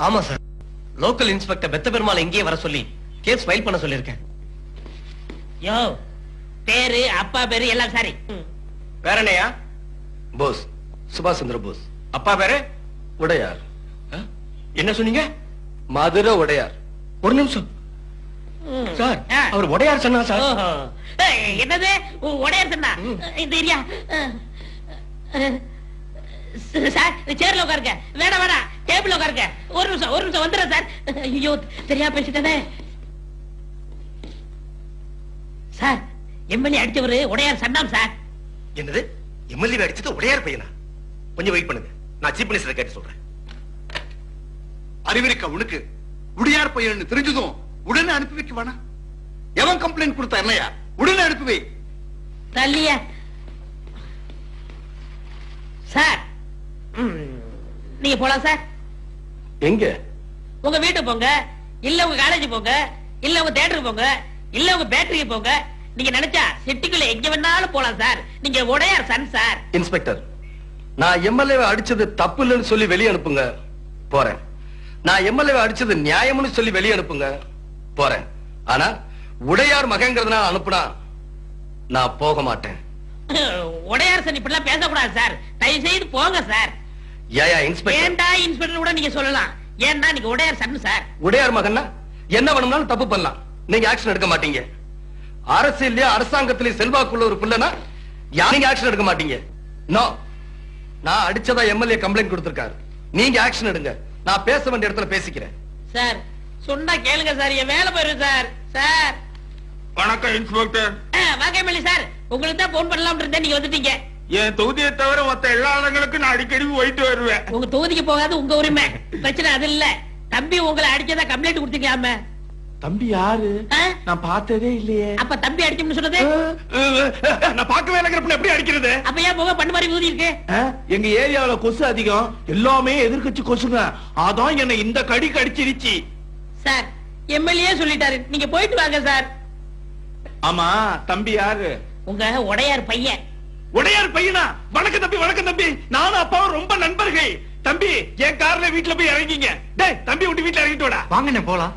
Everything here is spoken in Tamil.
ஆமா சார், லோக்கல் இன்ஸ்பெக்டர் பெத்த பெருமாள் இங்கேயே வர சொல்லி கேஸ் ஃபைல் பண்ண சொல்லியிருக்கேன். யோ, பேரு அப்பா பேரு எல்லாம் சரி. வேற என்னையா? போஸ், சுபாஷ் சந்திர போஸ். அப்பா பேரு? உடையார். என்ன சொன்னீங்க? மதுரை உடையார். ஒரு நிமிஷம் சார், அவர் உடையார் சொன்னா சார். ஓஹோ. என்னது உடையார் சொன்னா? இந்த ஏரியா சார், சேர்ல உட்காருங்க. வேணாம் வேணாம், டேபிள்ல உட்காருங்க. ஒரு நிமிஷம் வந்துடுறேன் சார். ஐயோ, தெரியாம பேசிட்டேனே. சார், எம்எல்ஏ அடிச்சவரு உடையார் சன்னாம் சார். என்னது? எம்எல்ஏ அடிச்சது உடையார் பையனா? கொஞ்சம் வெயிட் பண்ணுங்க, நான் சீஃப் மினிஸ்டர் கேட்டு சொல்றேன். அறிவிருக்க உனக்கு உடையார் பையன் தெரிஞ்சதும் உடனே அனுப்பி வைக்க வேணா? எவன் கம்ப்ளைண்ட் கொடுத்தா என்னையா? உடனே அனுப்பி வை. தள்ளிய சார், நீங்க போலாம் சார். எங்க? உங்க வீட்டுக்கு போங்க, இல்ல உங்க காலேஜ் போங்க, இல்ல உங்க தியேட்டருக்கு போங்க, இல்ல உங்க பேட்டரிக்கு போங்க. நீங்க நினைச்சா சிட்டிக்குள்ள எங்க வேணாலும் போலாம் சார். நீங்க உடையார் சன் சார். இன்ஸ்பெக்டர், நான் எம்எல்ஏ அடிச்சது தப்பு இல்லைன்னு சொல்லி வெளியே அனுப்புங்க, போறேன். நான் எம்எல்ஏ அடிச்சது நியாயம்னு சொல்லி வெளியே அனுப்புங்க, போறேன். ஆனா உடையார் மகங்கிறதுனால அனுப்புனா நான் போக மாட்டேன். உடையார் சன் இப்படிலாம் பேசக்கூடாது சார். தயவு செய்து போங்க சார். ஏயா இன்ஸ்பெக்டர்? ஏண்டா இன்ஸ்பெக்டர் கூட நீங்க சொல்லலாம். ஏன்னா நீங்க உடையார் சன் சார். உடையார் மகன்னா என்ன வேணும்னாலும் தப்பு பண்ணலாம், நீங்க ஆக்ஷன் எடுக்க மாட்டீங்க. அரசியல்லயே அரசாங்கத்திலே செல்வாக்குள்ள ஒரு பிள்ளைனா நீங்க ஆக்ஷன் எடுக்க மாட்டீங்க. நோ, நான் அடிச்சதா எம்எல்ஏ கம்ப்ளைண்ட் கொடுத்திருக்காரு. நீங்க ஆக்ஷன் எடுங்க, நான் பேச வேண்டிய இடத்துல பேசிக்கிறேன். சார், சொன்னா கேளுங்க சார், என் வேலை போயிரும் சார். சார் வணக்கம் இன்ஸ்பெக்டர். வாங்க எம்எல்ஏ சார், உங்களுக்கு தான் போன் பண்ணலாம் இருந்தேன், நீங்க வந்துட்டீங்க. என் தொகுதியை தவிர மத்த எல்லா இடங்களுக்கும் நான் அடிக்கடி போயிட்டு வருவேன். உங்க தொகுதிக்கு போகாது உங்க உரிமை, பிரச்சனை அது இல்ல. தம்பி உங்களை அடிச்சதா கம்ப்ளைண்ட் கொடுத்தீங்களாமே. தம்பி யாரு? நான் பார்த்ததே இல்லையே. அப்ப தம்பி அடிச்சோம்னு சொன்னது? நான் பார்க்கவே இல்லைங்கிறப்ப எப்படி அடிக்கிறது? அப்ப ஏன் முகம் பண்ண மாதிரி ஊதி இருக்கு? எங்க ஏரியாவுல கொசு அதிகம், எல்லாமே எதிர்கட்சி கொசுங்க. அதான் என்ன இந்த கடி கடிச்சிருச்சு. சார், எம்எல்ஏ சொல்லிட்டாரு, நீங்க போயிட்டு வாங்க சார். ஆமா, தம்பி யாரு? உங்க உடையார் பையன். உடையார் பையனா? வணக்கம் தம்பி, வணக்கம் தம்பி. நானும் அப்பாவும் ரொம்ப நண்பர்கள். தம்பி, என் கார்ல வீட்டுல போய் இறங்கிங்க. டேய் தம்பி, உங்க வீட்டுல இறங்கிட்டு வாடா. வாங்கண்ணே போலாம்.